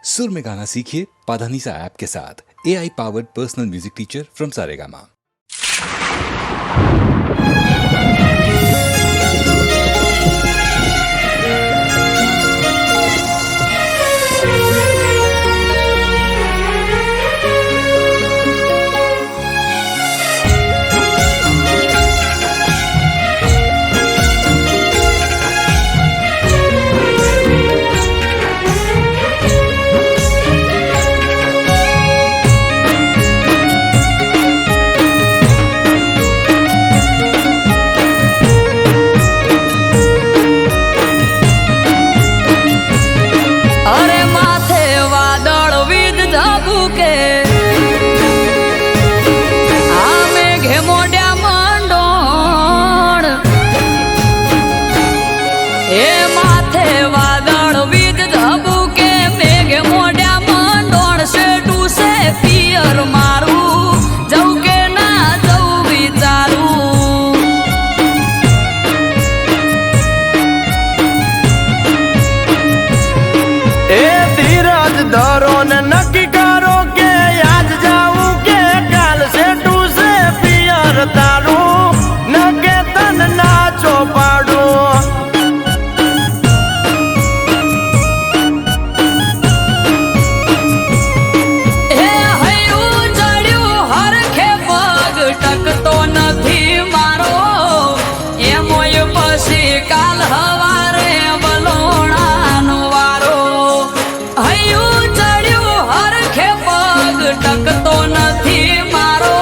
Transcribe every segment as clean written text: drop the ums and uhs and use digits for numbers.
सुर में गाना सीखिए पाधानीसा ऐप के साथ। AI powered personal music teacher from Saregama. धरो ने नक्की करो के आज जाऊं के काल से टू से पियर तारू न के तन नाचो पाड़ू हे हयू चढ़्यू हर खे पग टकतो નથી મારો એમોય પછી કાલ હવારે બલોણાનો વારો હયુ ટકતો નથી મારો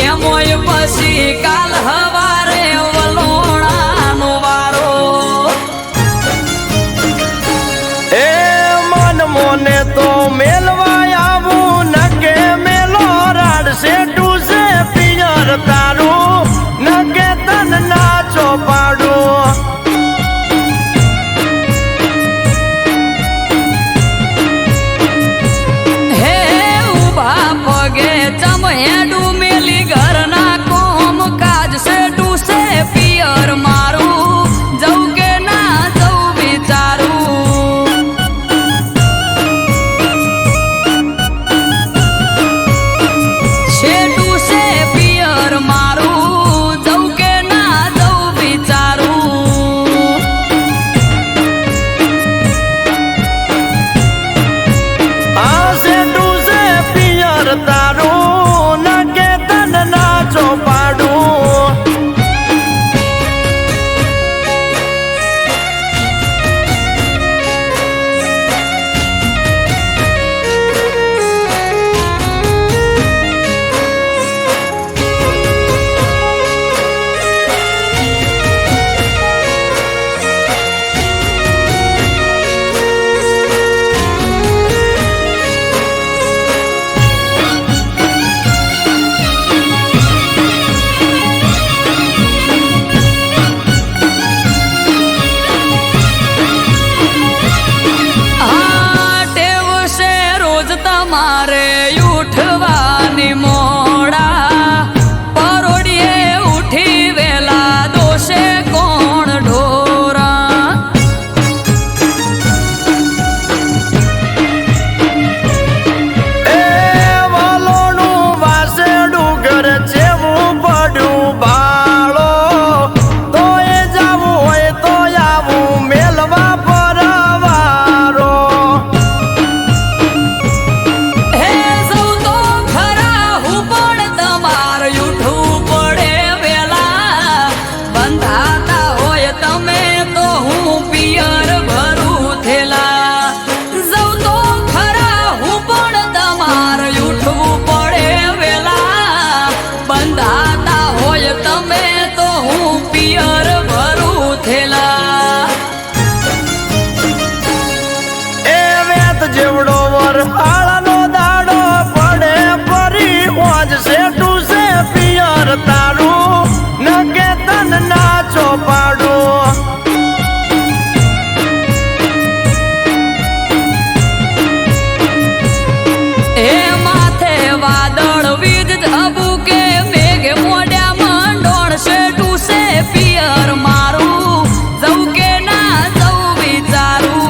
એમોય પછી કાલ હવારે વલોણાનો વારો એ મન મોને તો મેલવા આવું ન કે મેલો રાડ સે ટુ સે પિયર તારું ન કે તન નાચો પાડું જેવડો વર હાળનો દાડો પડે પરી ઓજ સે ટુ સે પિયર તારું ન કે તન નાચો પાડું એ માથે વાદળ વીજ ધબુકે મેઘ મોડ્યા મંડોળ સે ટુ સે પિયર મારું જવું કે ના જવું વિચારું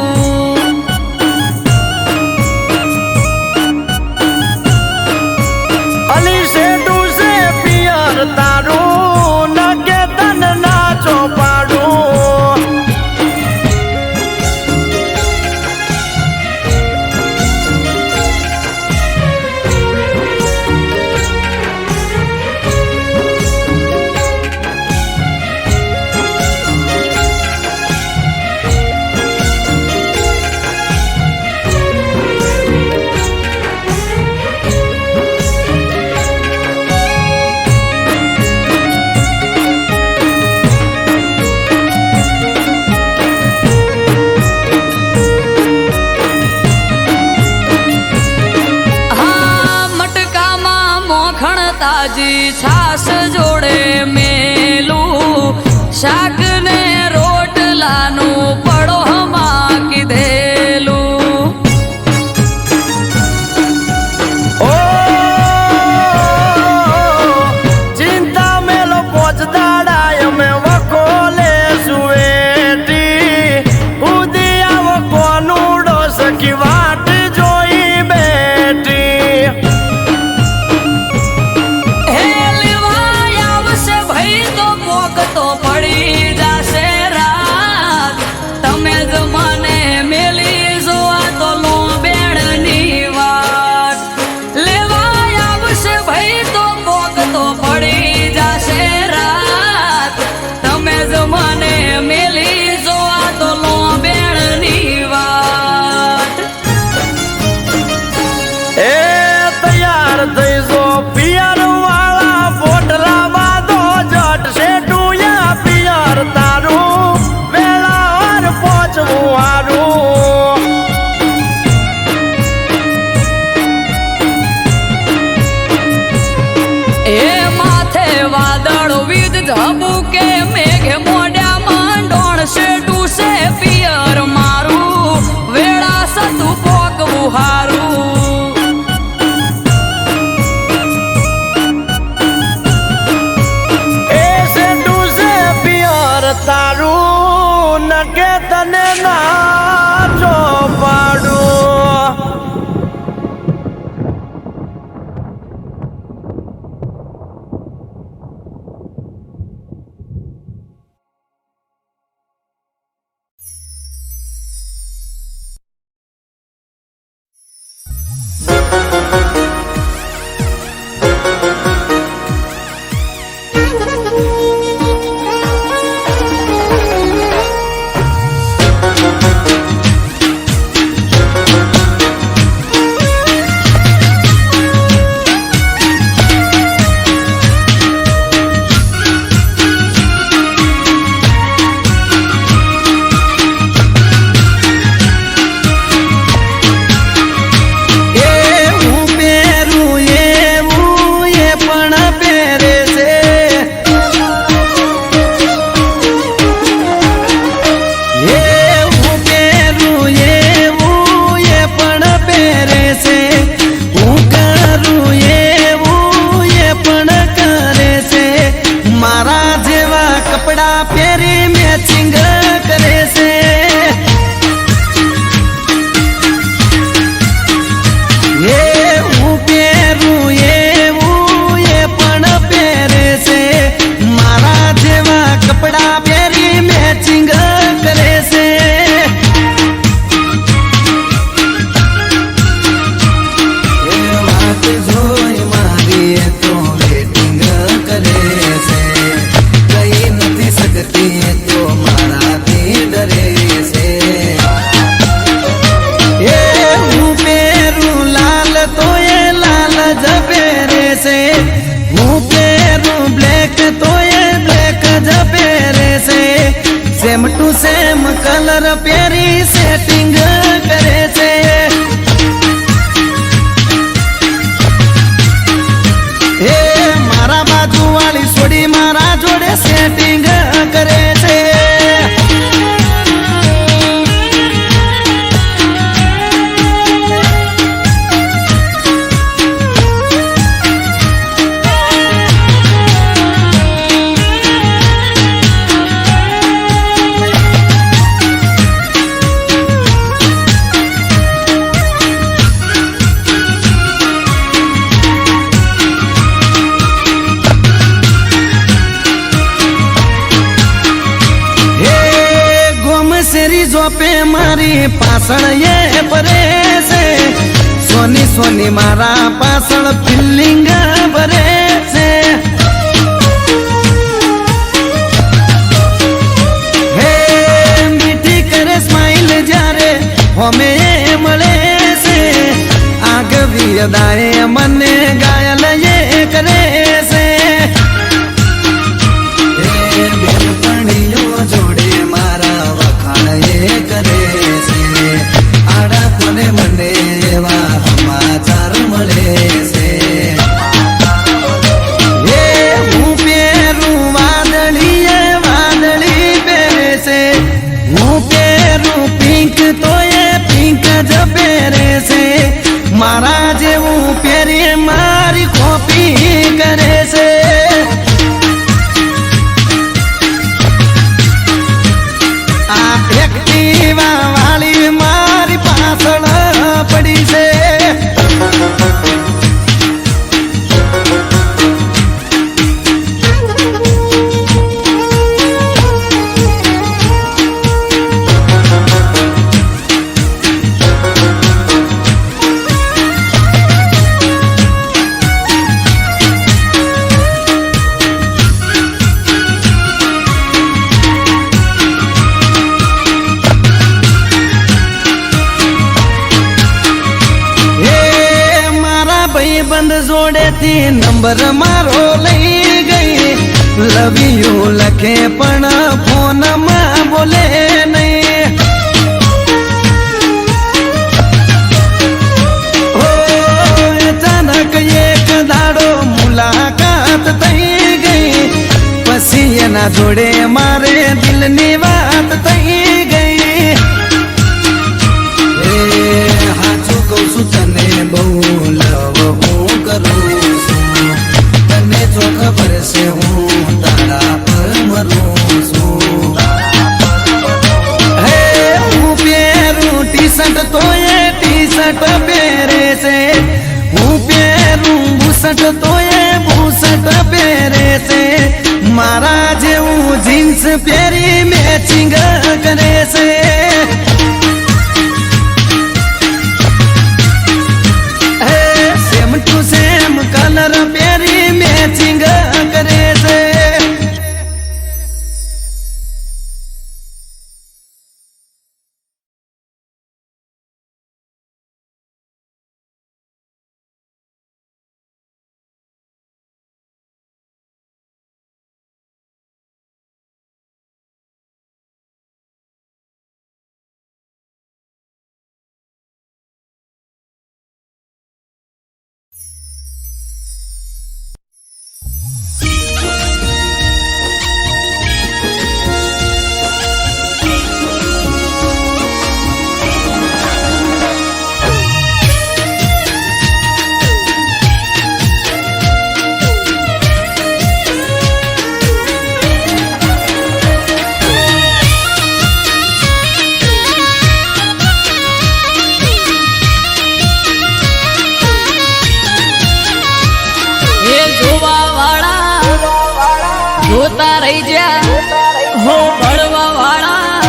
તાજી છાસ જોડે મેલું શાક ને રોટલાનું પડો હમા કીધેલું. ઓ ચિંતા મેલો પોચદાડા અમે વખોલે સુવેટી ઉદી આવો કોનુડો સખી વાટ જોઈ બેઠી. હે લેવાય આવશે ભાઈ તો પોક તો પડી જાશે રાત. તમે જ મને મેલી જોવા તો લો બેડની વાત. લેવાય આવશે ભાઈ તો પોક તો પડી જાશે રાત. તમે જ મને મેલી જોવા તો લો બેડની વાત. એ તૈયાર થઈ જો પિયર વાળા પોટલા બાંધો જટ શેઠુયા પિયર તારું વેળાવાર પહોંચવું હારું. એ માથે વાદળ વીજ ઝબુકે મેઘે મોઢામાં ડોણશે ડૂસે પિયર મારું વેળા સતું પોકવું હારું. એ શેઠું છે પિયર તારું નકે તને ના જો પાડું. सेम टू सेम कलर प्यारी सेटिंग करे छे। हे मारा बाजू वाली सोडी मारा जोड़े सेटिंग करे छे। पे मारी पासण ये परे से सोनी सोनी मारा पासण फिलिंग भरे से। हे मीठी करे स्माइल जारे हमें मले से आग भी अदाए मने गायल ये करे से। जोड़े मारा वखाण ये करे से आड़ा कोने मंडे एवा समाचार मळे से। મારા જેવું પહેરી મારી કોપી કરે છે આ એક્ટિવા વાળી મારી પાછળ પડી છે બંધ જોડેથી નંબર મારો લઈ ગઈ લવ યુ લખે પણ ફોનમાં બોલે નહીં હો અચાનક એક દાડો મુલાકાત થઈ ગઈ પછી એના જોડે મારે દિલની વાત થઈ ગઈ હાચું કહું છું તને બહુ લવ તને જો ખબર છે હું તારા પર મરું છું હે હું પહેરું ટી શર્ટ તો એ ટી શર્ટ પહેરે છે હું પહેરું બુશર્ટ તો એ બુશર્ટ પહેરે છે મારા જેવું જીન્સ પહેરી મેચિંગ કરે છે સેમ કલર પહેરી મેચિંગ કરે છે જોતા રહી જા હો ભળવા વાળા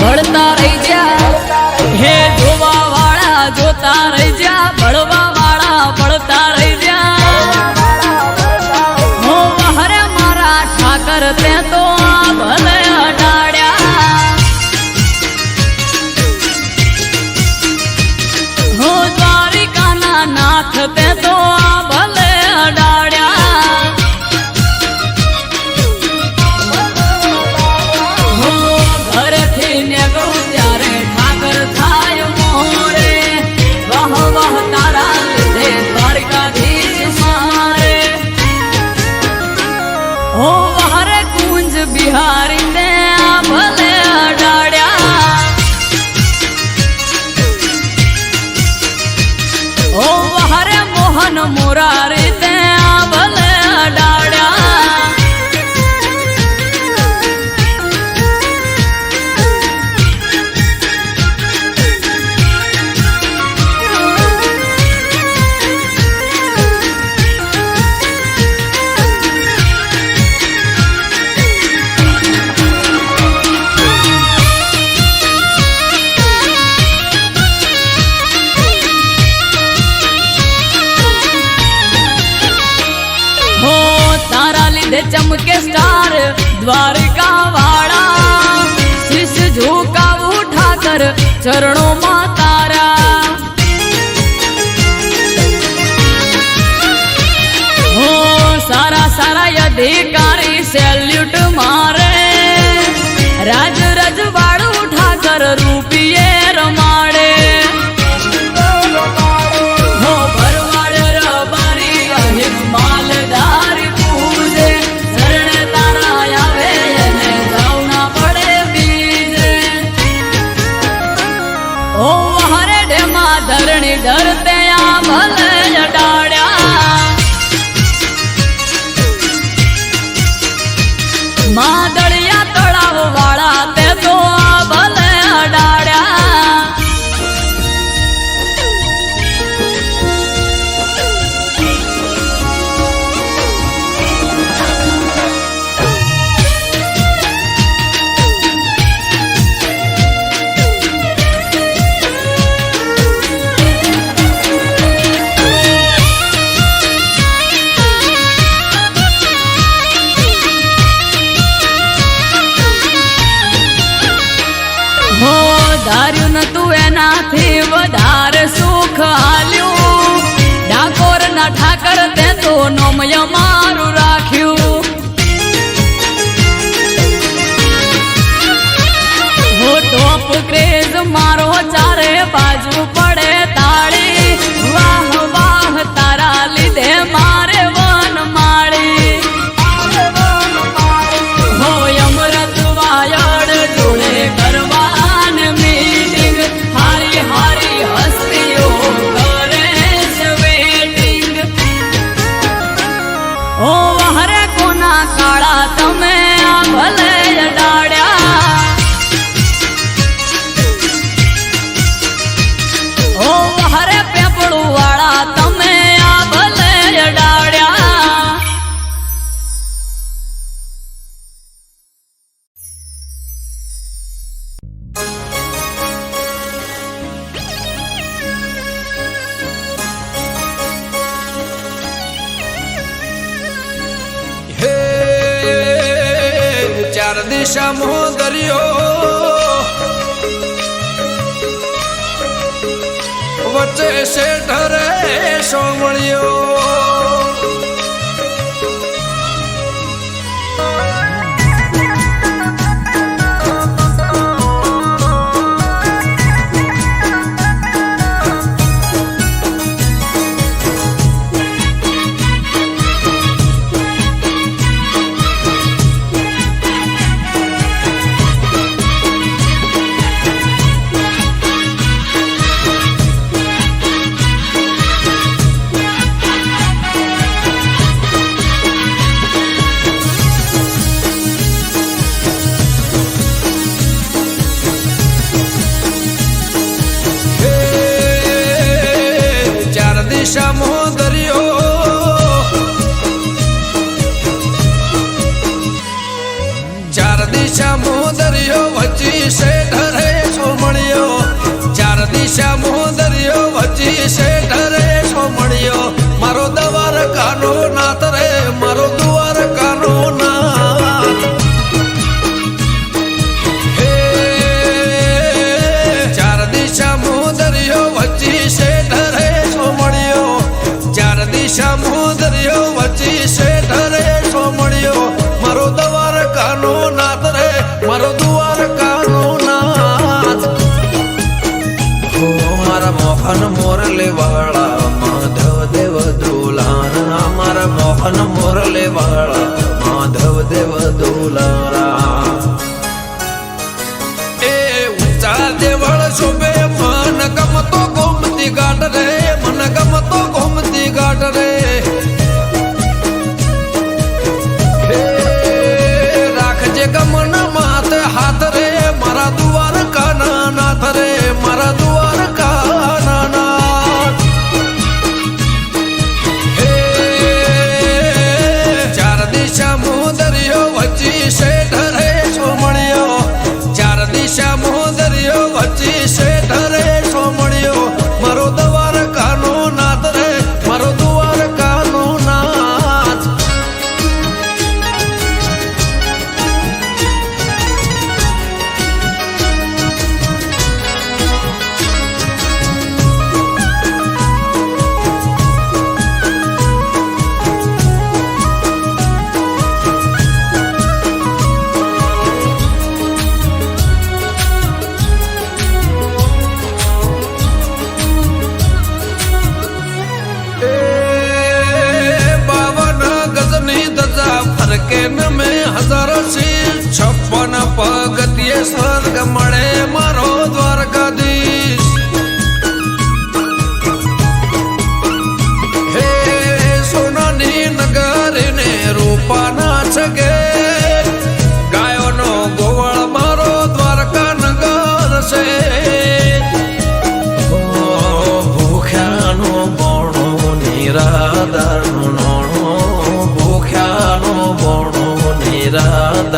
ભળતા રહી જા હે જોવા વાળા જોતા રહી જા ભળવા વાળા ભળતા રહી જા હો હરે મારા ઠાકર તે તો ભલે અડાડ્યા હો દ્વારિકાના નાથ તે તો ભલે અડાડ્યા બિહારી ને ભલે અડાડ્યા ઓ હરે મોહન મોરારી તે ભલે અડાડ્યા चमके स्टार द्वारिका वाला शीश झुका उठाकर चरणों में तारा हो सारा सारा अधिकारी सैल्यूट मारे राज रजवाड़ उठाकर रूपिये रमाड़े हो भरवाड़ रबारी अहिम मालदार ओ ધરણી ધરતે આ ભલે અડાડ્યા માદળિયા તળાવ વાળા તે તો આ ભલે અડાડ્યા ધાર્યું નતું એનાથી વધારે સુખ હાલ્યું ડાકોર ના ઠાકર તે તો નોમય મારું રાખ્યું હો ટોપ ક્રેઝ મારો ચારે બાજુ પડે તાળી વાહ વાહ તારા લીધે મારે વન માળી હો અમૃત વાયડ જોડે કરવા કાળા તમે આ ભલે અડાડ્યા ઓ હરે પેપડું વાળા તમે આ ભલે અડાડ્યા ચાર દિશામાં દરિયો વચ્ચે શેઠ રે સોમળિયો દિશામાં દરિયો ચાર દિશામાં દરિયો વચ્ચે શેઠ રે સોમળિયો ચાર દિશામાં દરિયો વચ્ચે શેઠ રે સોમળિયો મારો દ્વારકાનો નાથ રે મારો દ્વારકાનો નાથ હે ચાર દિશામાં દરિયો વચ્ચે શેઠ રે દિશામાં દરિયો વચ્ચે શેઠ રે સોમળિયો મારો દ્વારકાનો નાથ રે મારો દ્વારકાનો નાથ મારા મોહન મોરલે વાળા માધવ દેવ દુલારા મારા મોહન મોરલે વાળા માધવ દેવ દુલારા એ ઊંચા દેવળ શોભે મન ગમતો ગોમતી ઘાટ રે મન ગમતો ગોમતી ઘાટ રે રાખજે ગમન માથ હાથ રે મારા દ્વારકાના નાથ રે મારા દ્વારકાના નાથ ચાર દિશામાં દરિયો વચ્ચે શેઠ રે સોમળિયો ચાર દિશામાં દરિયો વચ્ચે શેઠ રે સોમળિયો મારો દ્વારકાનો નાથ રે મારો દ્વારકાનો નાથ ફરકે में हजार शील 56 પગથિયે સ્વર્ગ મળે મારો દ્વારકાધીશ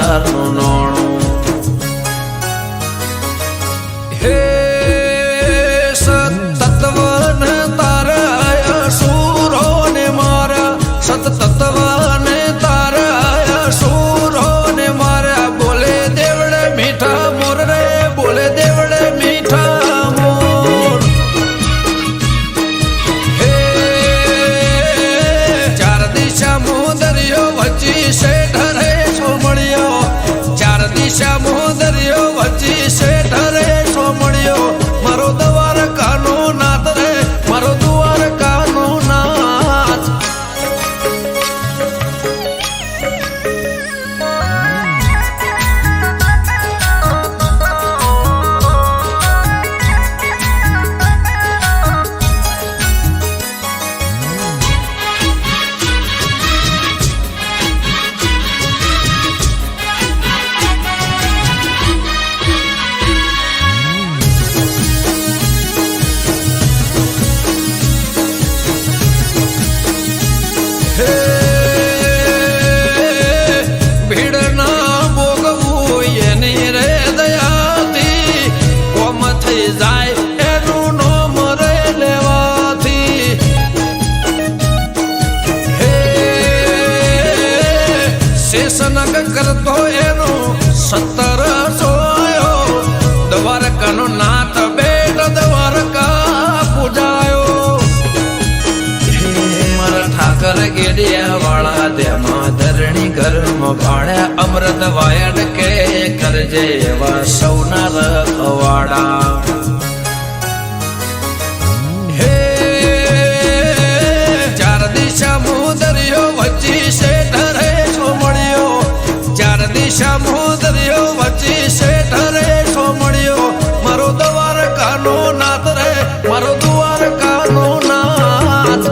હજારનું નોણું. હે સતત્વને તારા સુરો ને મારા, સતત્વને તારા સુરો ને મારા, બોલે દેવડે મીઠા મોર રે, બોલે દેવડે મીઠા મોર. હે ચાર દિશા દરિયો વચ્ચી શેઠ રે સોમળિયો, ચાર દિશા દરિયો વચ્ચી શેઠ રે સોમળિયો, મારો દ્વારકાનો નાથ રે, મારો દ્વારકાનો નાથ. ભીડ ના ભોગવું એની રે દયાથી, કોમ થઈ જાય એનું નોમ રે લેવાથી. હે શેષનગ કરતો એનો 17 સોયો, દ્વારકાનો નાથ બેટ દ્વારકા પૂજાયો. ઠાકર ગેડિયા વાળા તેમાં ધરણી ઘરમાં ભાડ્યા, અમૃત વાયડ કે કરજે એવા સૌના રખવાડા. હે ચાર દિશા દરિયો વચ્ચી શેઠ રે સોમળિયો, ચાર દિશા દરિયો વચ્ચી શેઠ રે સોમળિયો, મારો દ્વારકાનો નાથ રે, મારો દ્વારકાનો નાથ.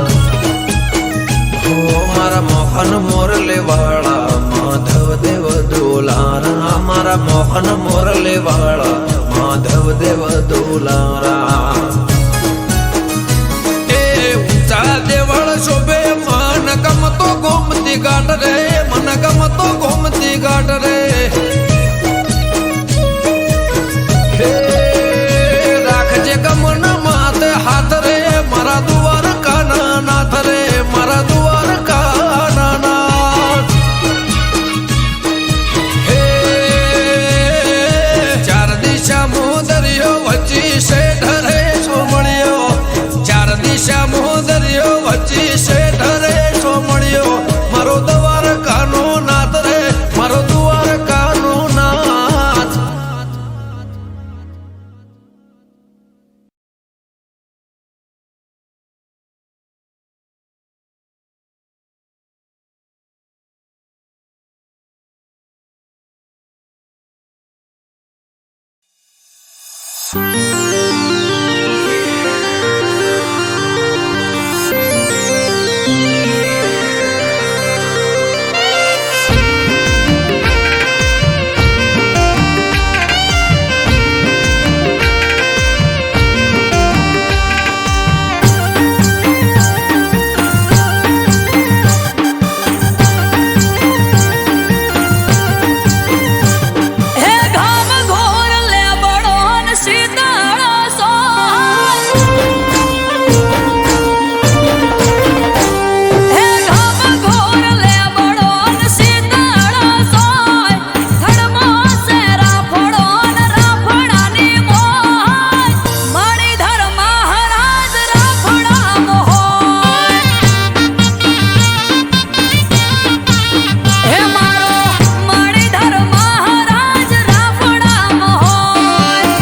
મારા મોહન મોરલે વાળા માધવ દેવ દુલારા, મારા મોહન મોરલે વાળા માધવ દેવ દુલારા. એ ઊંચા દેવળ શોભે મન ગમતો ગોમતી ઘાટ રે, મન ગમતો ગોમતી ઘાટ રે. હે રાખજે ગમન માથે હાથ રે, મારા દ્વારકાના નાથ રે, મારા દ્વારકાના નાથ. હે ચાર દિશા દરિયો વચ્ચી શેઠ રે સોમળિયો, ચાર દિશા દરિયો વચ્ચી શેઠ રે સોમળિયો, મારો દ્વારકાનો નાથ રે, મારો દ્વારકાનો નાથ. હે ઘામ ઘોર લેબડો ને શીતળો સોય, હે ઘામ ઘોર લેબડો ને શીતળો સોય, થડમો સે રાફડો ને રાફડાની મોય, મણિધર મહારાજ રાફડામાં હોય. હે મારો મણિધર મહારાજ રાફડામાં હોય.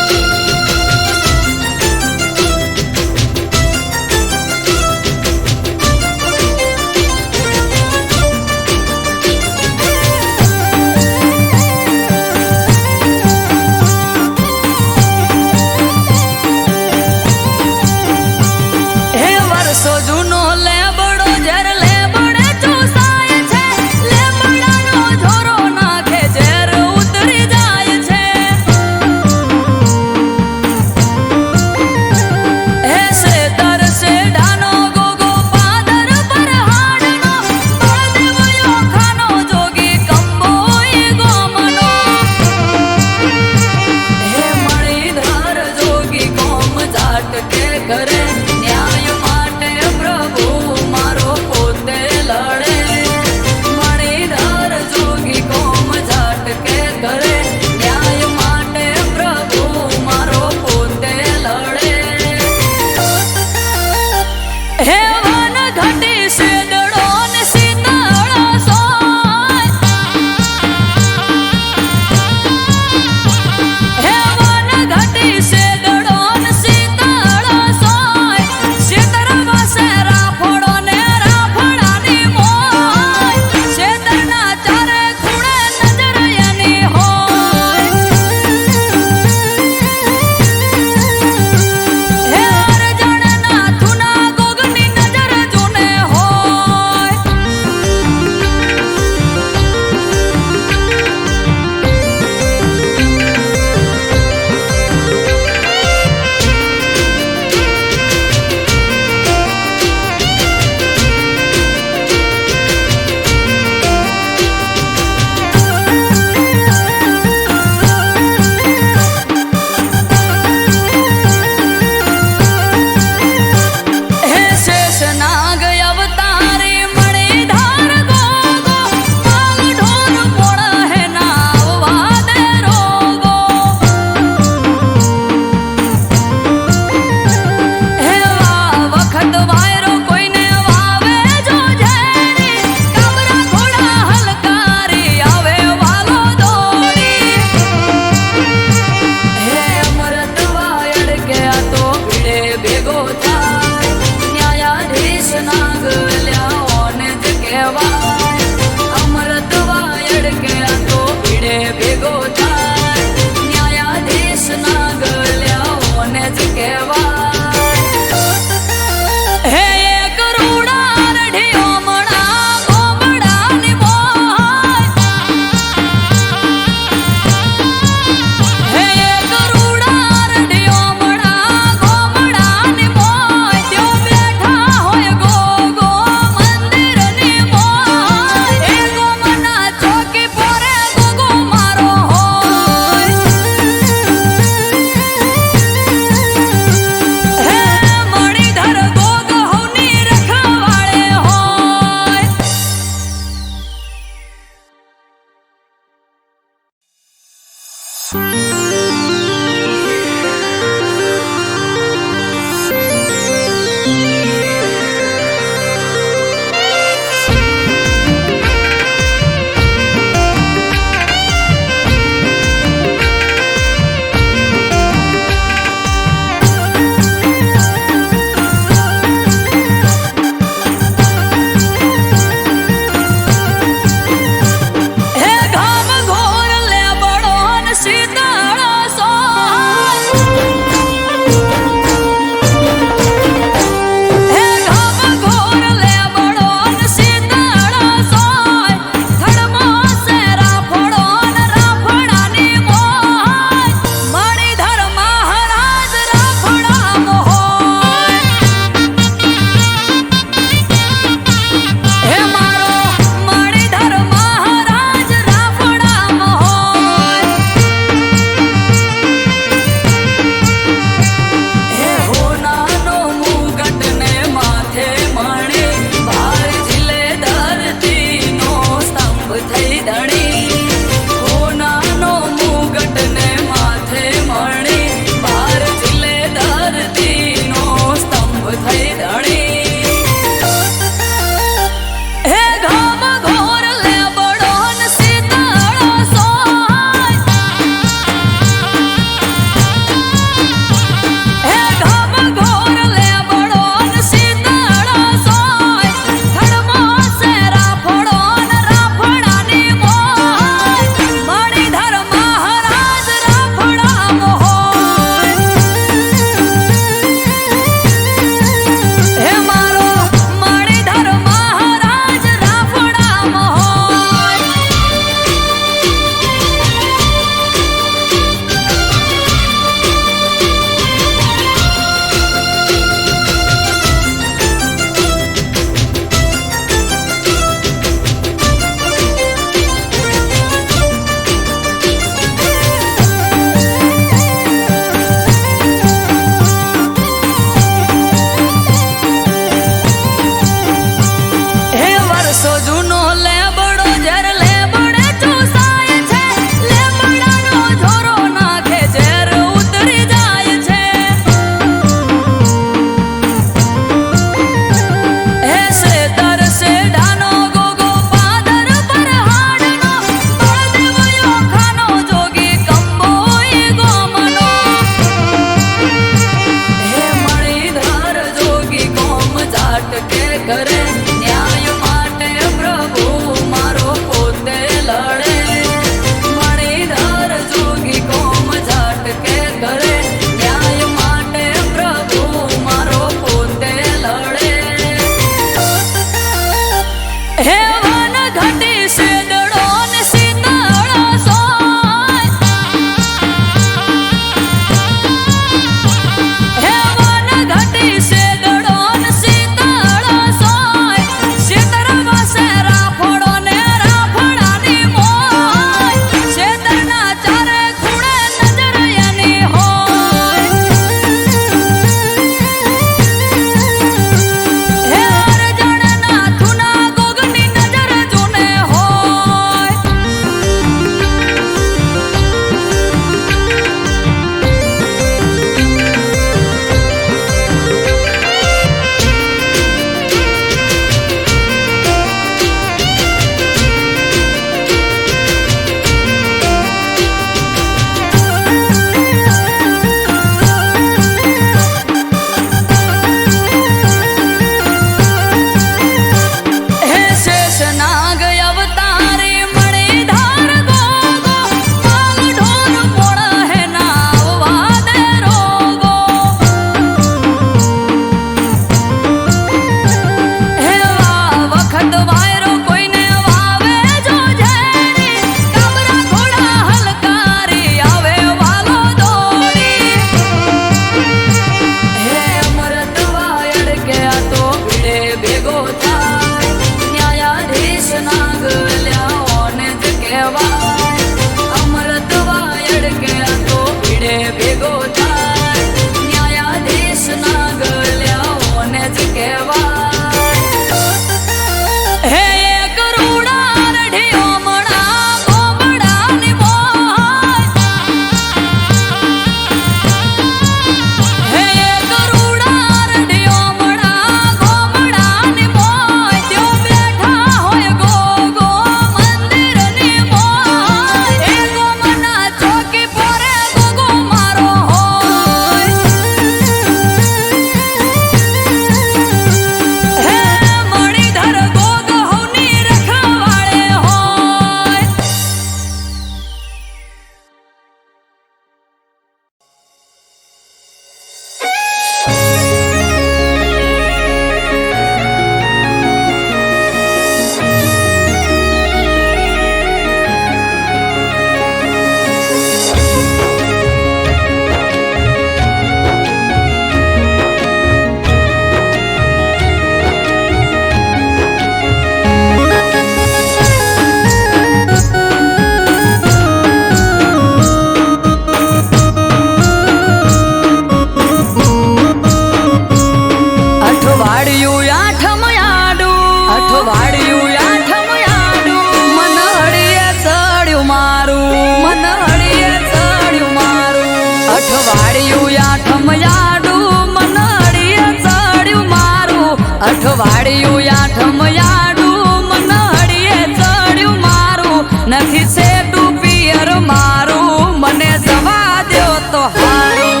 અઠવાડિયું આઠમ યાડું મન હળીએ ચડ્યું મારું નથી સેટું પિયર મારું મને જવા દ્યો તો હારું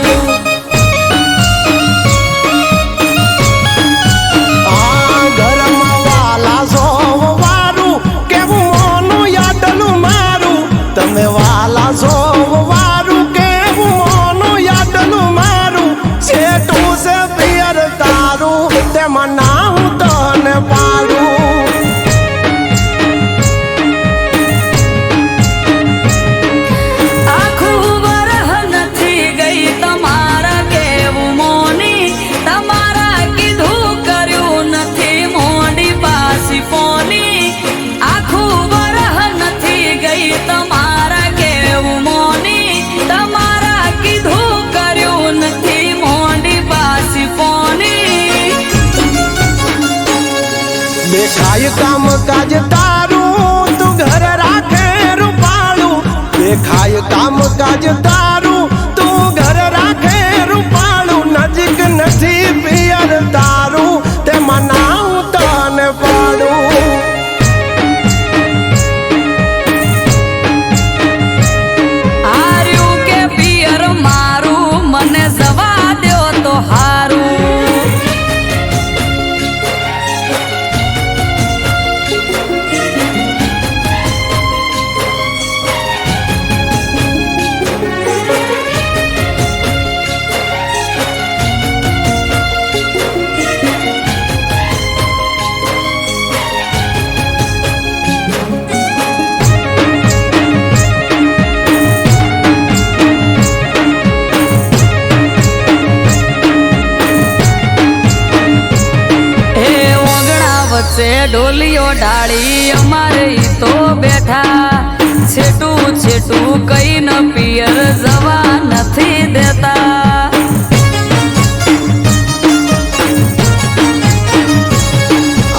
ઘરમાં વાલા સોવારું કેવું મોનું યાદલું મારું તમે વાલા સોવારું કેવું મોનું યાદલું મારું સેટું છે પિયર તારું તેમાં ના હું તને પાડું આખું વરહ નથી ગઈ તમારા કેવું મોની તમારા કીધું કર્યું નથી મોડી પાછી ફોની આખું વરહ નથી ગઈ તમારા કેવું મોની તમારા કીધું કર્યું નથી મોડી પાછી ફોની દેખાય કામ કાજ તારું તું ઘર રાખે રૂપાળું દેખાય કામ કાજ તારું તું ઘર રાખે રૂપાળું નજીક નથી પિયર તારું તે મનાવું તને પાડું હાર્યું કે પિયર મારું મને જવા દ્યો તો હારું ઢોલિયો ડાળી અમારે તો બેઠા છેટું છેટું કઈ ન પિયર જવા નથી દેતા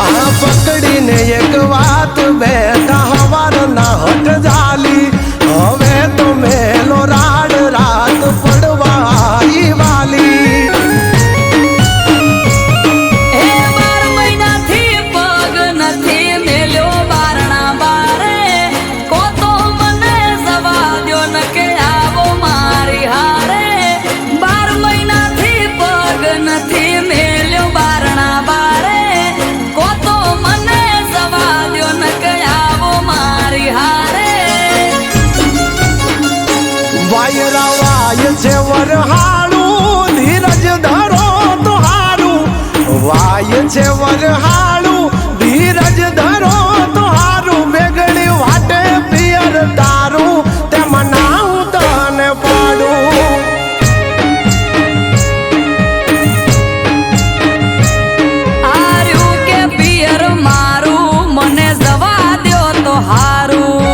આ પકડીને એક વાત બેઠા હવાર ના હટ જાલી હવે તો મેલો રાડ રાત પડવા આવી વાલી છે વરહાળું ધીરજ ધરો તો હારું વાય છે વરહાળું ધીરજ ધરો તો હારું બેગડી વાટે પિયર તારું તે મનાવું તને પાડું હાર્યું કે પિયર મારું મને જવા દ્યો તો હારું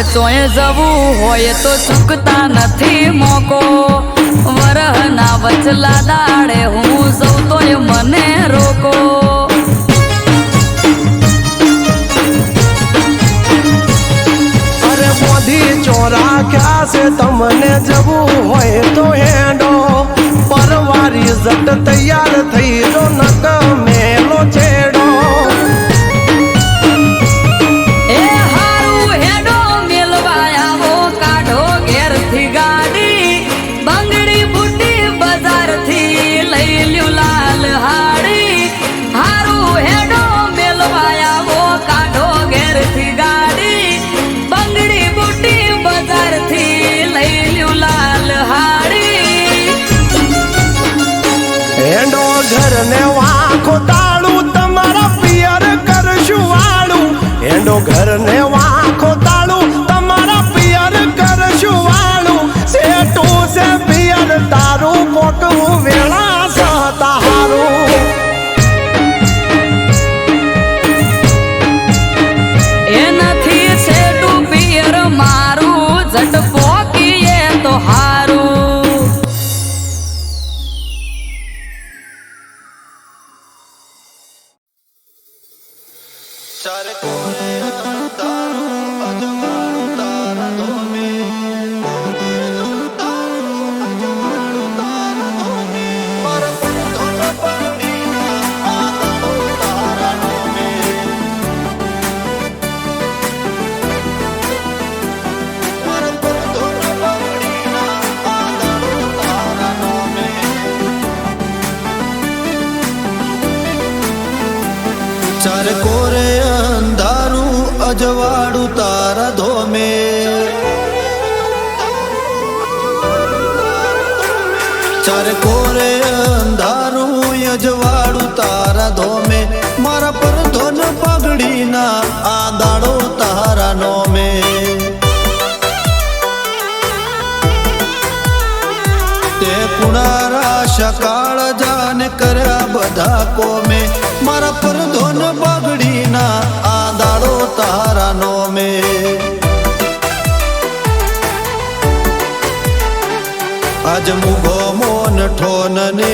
ચોય જવું હોય તો ચૂકતા નથી મોકો વરહના વચલા દાડે હું જઉં તોય મને રોકો અરે મોધી ચોરા ક્યાં છે તમને જવું હોય તો હેડો પરવારી જટ તૈયાર થઈ જો નક મેલો છેડો ઘરને વાંખો ચાર કોરે અંધારું અજવાળું તારા ધોમે ચાર કોરે અંધારું અજવાળું તારા ધોમે મારા પર ધોન પગડીના આ દાડો તારા નોમે તે કુણારા સકાળ જાને કર્યા બધા કોમે મારા પર ધોન પગડીના આ દાડો તારા નોમે આજ મુગો મોન ઠોન ને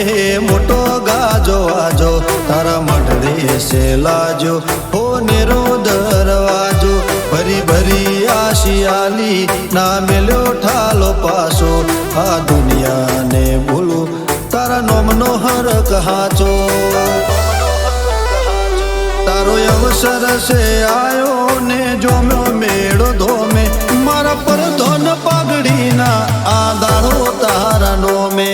મોટો ગાજો આજો તારા મઢડે સે લાજો હો નેરો દરવાજો ભરી ભરી આશિયાલી ના મેલ્યો ઠાલો પાસો આ દુનિયાને ભૂલું તારા નોમનો હરક હાચો તારો અવસર સે આયો ને જોમ્યો મેળો ધોમે મારા પર ધોન પાઘડીના આ દાડો તારા નોમે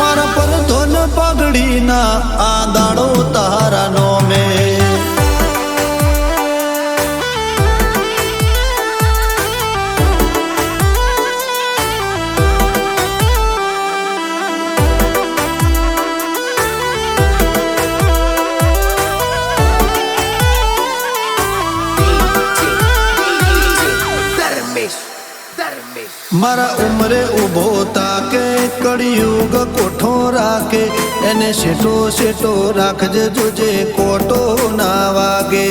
મારા પર ધોન પાઘડીના આ દાડો તારા નોમે મારા ઉમરે ઉભો તાકે કળિયુગ કોઠો રાખે એને શેઠો શેઠો રાખજે જોજે કોટો ના વાગે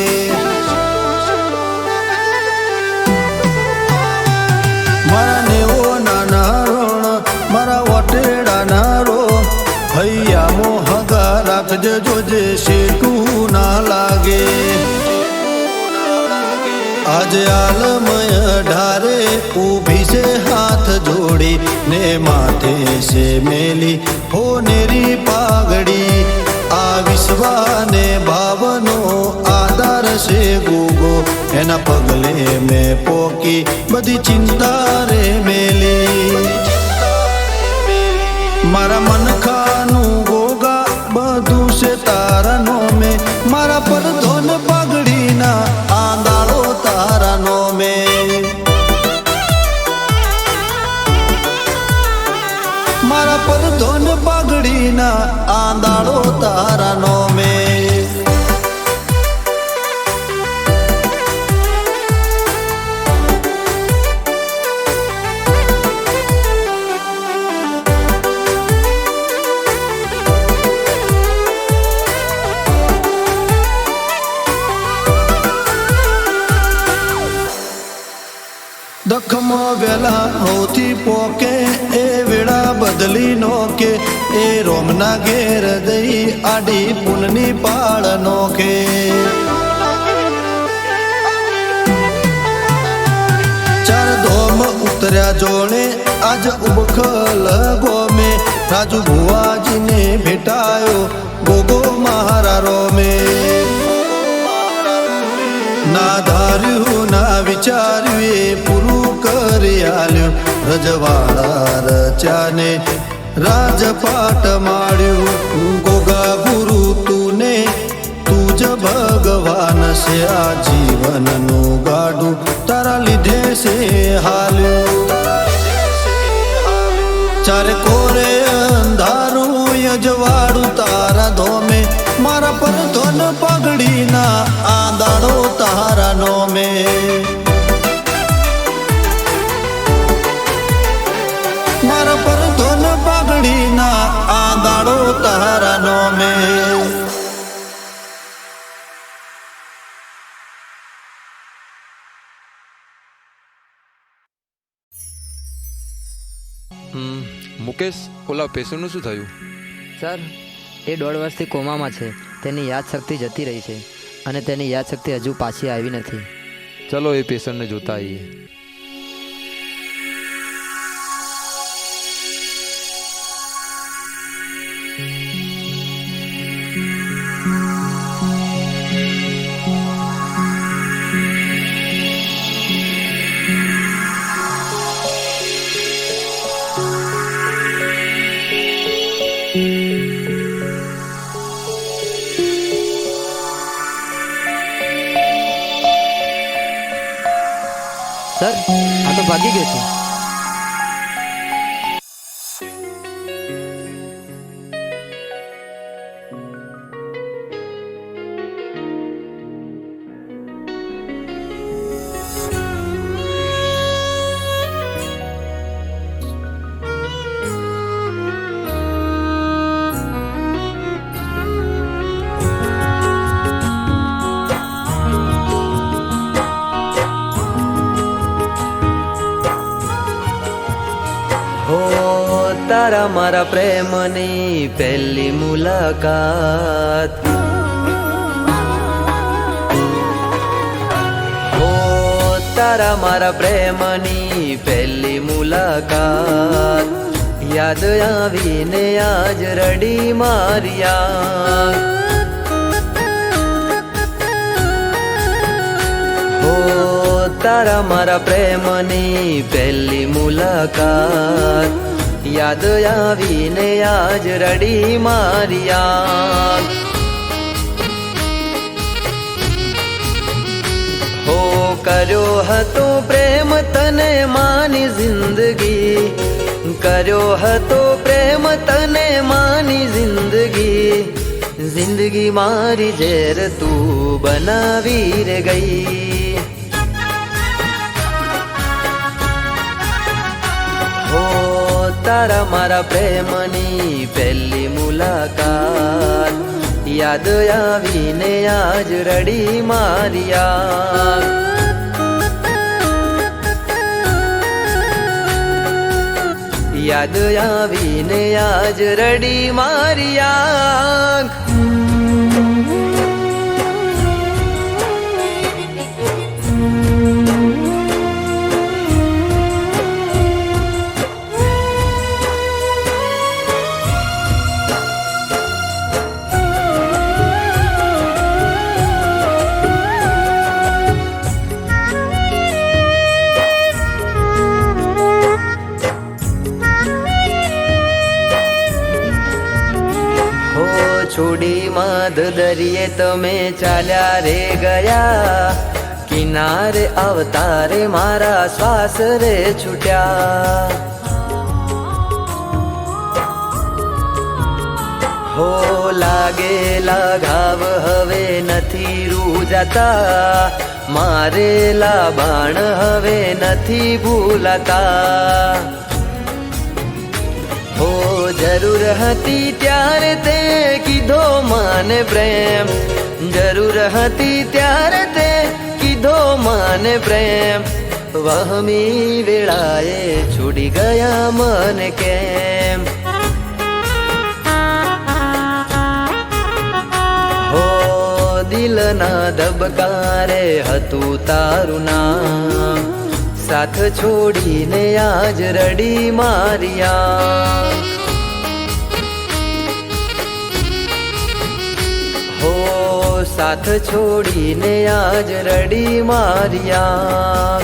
મારા નેવો નાના રોણ મારા વટેડા ના રો ભૈયા મોહગા રાખજે જોજે શેઠું ના લાગે आज आलमय ढारे ऊभी से हाथ जोड़ी ने माथे से मेली हो नेरी पागड़ी आ विश्वा ने भावनो आधार से गूगो एना पगले में पोकी बधी चिंता रे मेली मारा मन खानु गोगा બધું છે તારા નોમે મારા પર ધોન પાઘડીના આ દાડો તારા નોમે મારા પર ધોન પાઘડીના આ દાડો તારા નોમે દખમો વેલા હોતી પોકે એ વેળા બદલી નો કે એ રોમના ઘેર દઈ આડી પુનની પાળ નો કે ચાર ધોમ ઉતર્યા જોડે આજ ઉબખલ ગોમે રાજુ ભુવાજીને ભેટાયો ગોગો મહારા રોમે ના ધાર્યું ના વિચાર્યું એ પૂરું કરી આલ્યું રજવાડા રચાને રાજપાટ માળ્યું ગોગા ગુરુ તુને તુજ ભગવાન છે આ જીવનનું ગાડું તારા લીધે છે હાલ્યું ચારે કોરે અંધારું અજવાળું તારા ધોમે મારા પર ધોન પાઘડીના આ દાડો તારા નોમે મારા પર ધોન પાઘડીના આ દાડો તારા નોમે મુકેશ ઓલા પેશન્ટનું શું થયું? સર એ 1.5 વર્ષથી કોમામાં છે. તેની યાદશક્તિ જતી રહી છે અને તેની યાદશક્તિ હજુ પાછી આવી નથી. ચલો એ પેશન્ટને જોતા આવીએ. સર, આ તો ભાગી ગયો છે. તારા મારા પ્રેમની પહેલી મુલાકાત, ઓ તારા મારા પ્રેમની પહેલી મુલાકાત, યાદ આવીને આજ રડી મારિયા. ઓ તારા મારા પ્રેમની પહેલી મુલાકાત, યાદ આવીને આજ રડી મારિયા. હો કર્યો હતો પ્રેમ તને માની જિંદગી, કર્યો હતો પ્રેમ તને માની જિંદગી, જિંદગી મારી ઝેર તું બનાવી રે ગઈ. તારા મારા પ્રેમની પહેલી મુલાકાત, યાદ આવીને આજ રડી મારિયા. યાદ આવીને આજ રડી મારિયા. છોડી માધ દરિયે તમે ચાલ્યા રે ગયા, કિનારે અવતારે મારા શ્વાસ રે છૂટ્યા. હો લાગેલા ઘાવ હવે નથી રૂજાતા, મારેલા બાણ હવે નથી ભૂલાતા. હો જરૂર હતી ત્યારે તે કીધો માને પ્રેમ, જરૂર હતી ત્યારે તે કીધો માને પ્રેમ, વહમી વેળાએ છોડી ગયા મને કેમ. હો દિલના ધબકારે હતું તારું નામ, સાથ છોડીને આજ રડી મારિયા. હો સાથ છોડીને આજ રડી મારિયા.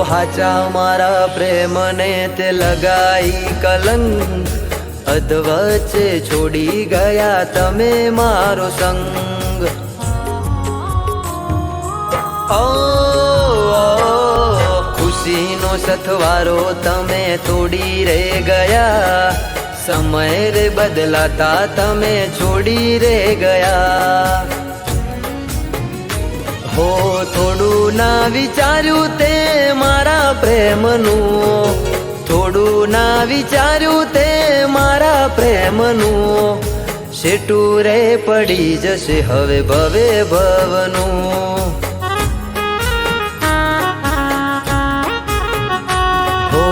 હાચા મારા પ્રેમને તે લગાઈ કલંક, અધવચ્ચે છોડી ગયા તમે મારો સંગ. ઓ ખુશીનો સથવારો તમે તોડી રે ગયા, સમય રે બદલાતા તમે છોડી રે ગયા. હો થોડું ના વિચાર્યું તે મારા પ્રેમનું, થોડું ના વિચાર્યું તે મારા પ્રેમનું, શેટું રે પડી જશે હવે ભવે ભવનું. હો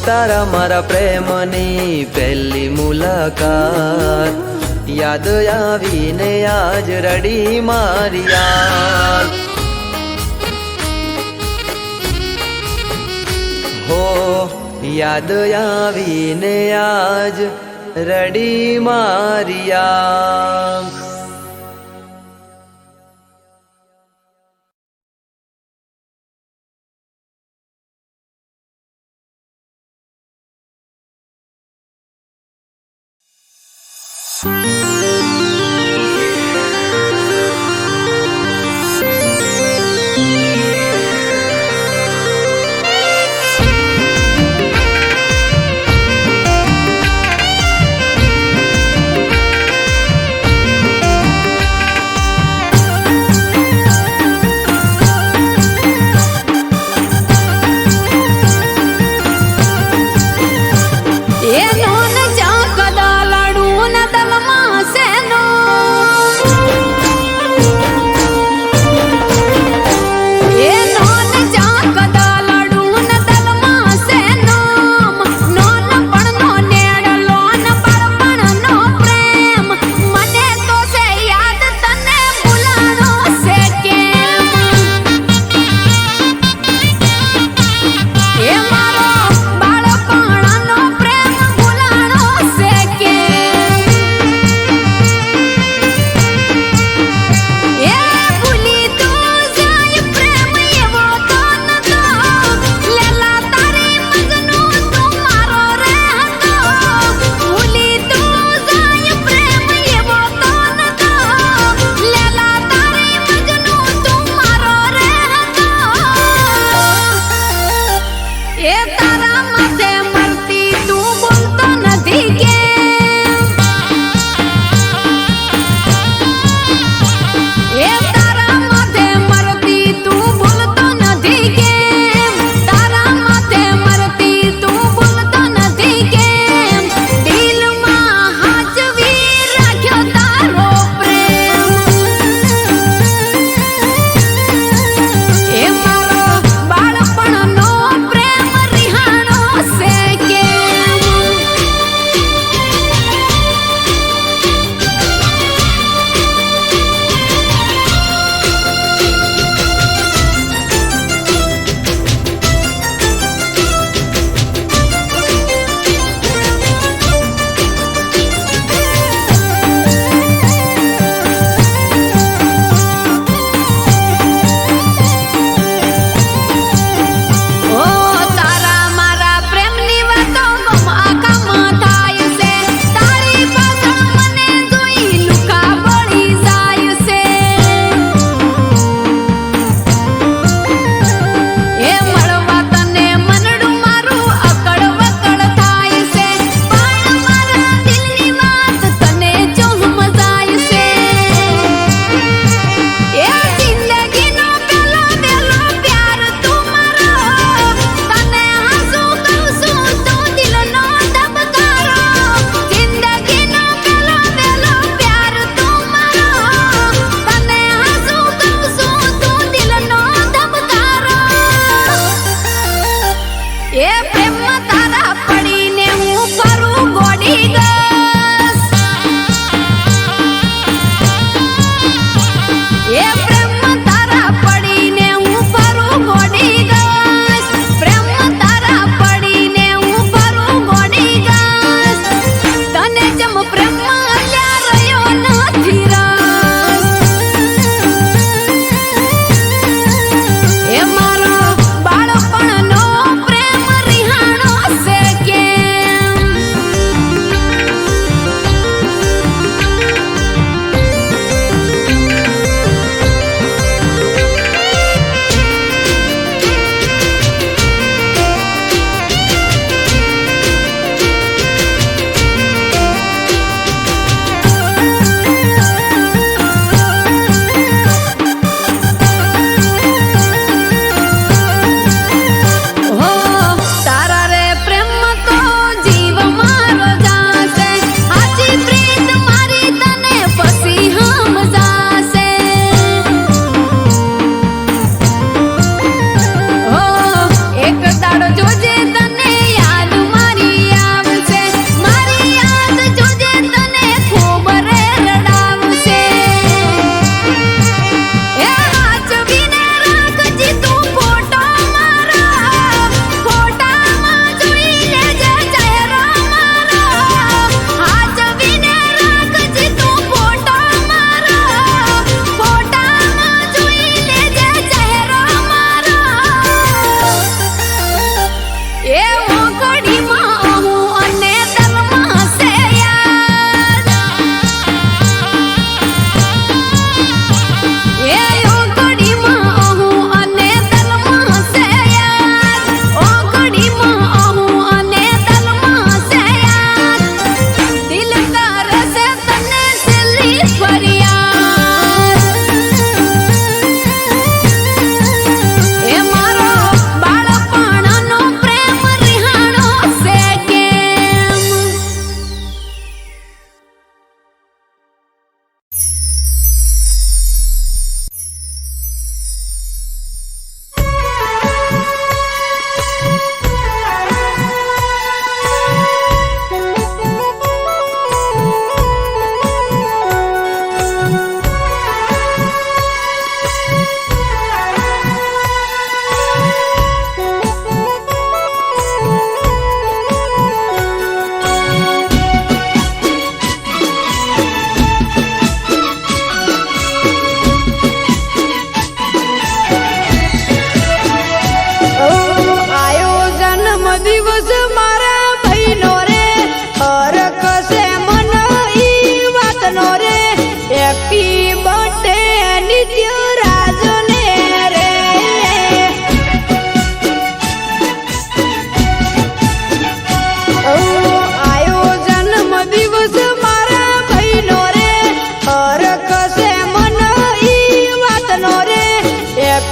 તારા મારા પ્રેમની પહેલી મુલાકાત, યાદ આવીને આજ રડી મારિયા. યાદ આવીને આજ રડી મારી આંખ.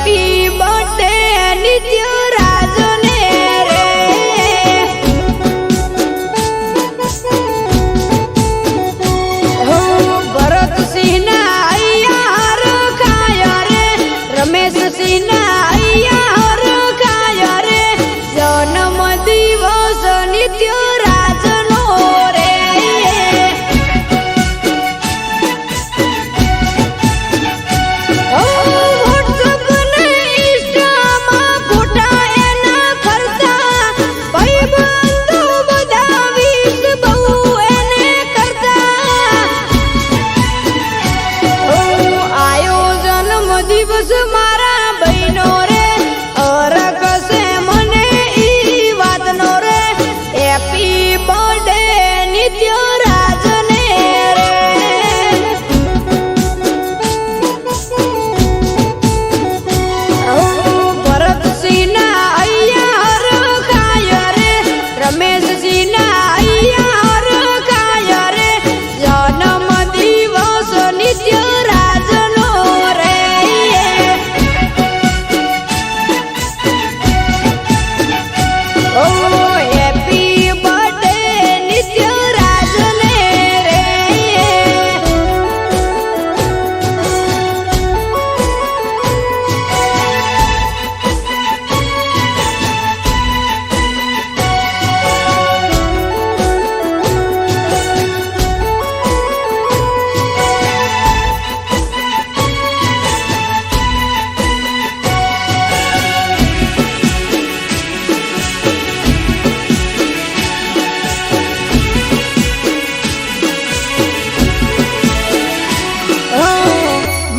હેપી બર્થડે નિત્ય રાજને રે ભરતસિંહ ના અહીંયા રખાય રે રમેશસિંહ ના અહીંયા રખાય રે જન્મ દિવસ નિત્ય રાજનો રે દિવસ મારા બહેનો રે અરગ છે મને ઈ વાતનો રે હેપી બર્થડે નિત્ય રાજને રે ભરતસિંહ ના અહીંયા રખાય રે રમેશસિંહ ના અહીંયા રખાય રે જન્મ દિવસ નિત્ય રાજનો રે હેપી બર્થડે નિત્ય રાજને રે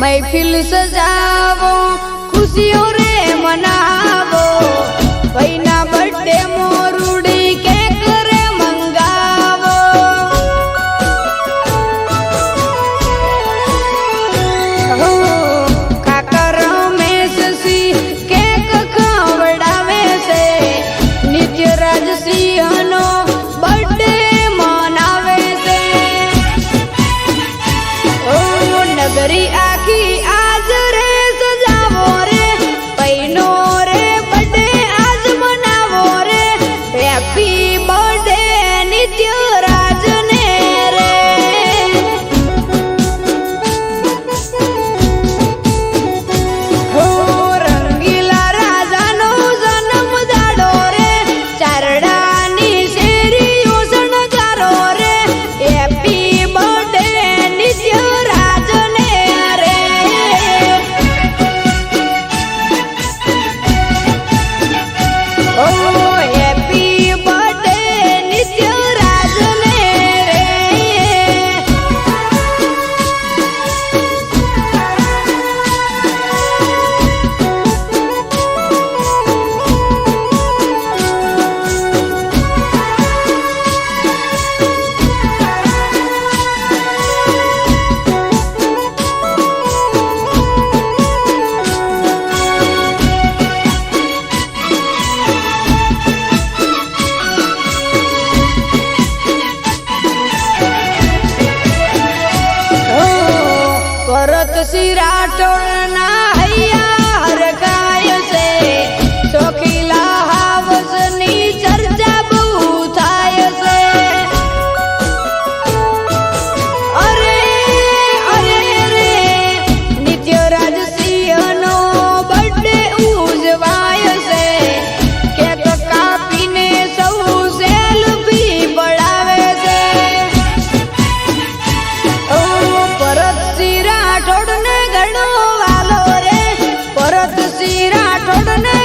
મહેફિલ સજાવો ખુશીઓ રે મનાવો ભાઈના બર્થડે મોરુડી કેક રે મંગાવો કાકા રમેશસિંહ કેક ખવડાવે છે નિત્ય રાજસિંહનો બર્થડે મનાવે છે નગરી આખી આજ રે સજાવો રે પૈનો રે બર્થડે આજ મનાવો રે હેપી બર્થડે નિત્ય રાજને રે રંગીલા રાજાનો જન્મ દાડો રે ચારડાની શેરીઓ શણગારો રે હેપી બર્થડે નિત્ય રાજને રે હેપી બર્થડે નિત્ય રાજને રે ભરતસિંહ રાઠોડના હૈયા હરખાય છે શોખીલા હાવસની ચર્ચા બહુ થાય છે અરે અરે રે નિત્ય રાજસિંહનો બર્થડે ઉજવાય છે કેક કાપીને સૌ સેલ્ફી પડાવે છે ભરતસિંહ રાઠોડને ઘણો વાલો રે ભરતસિંહ રાઠોડને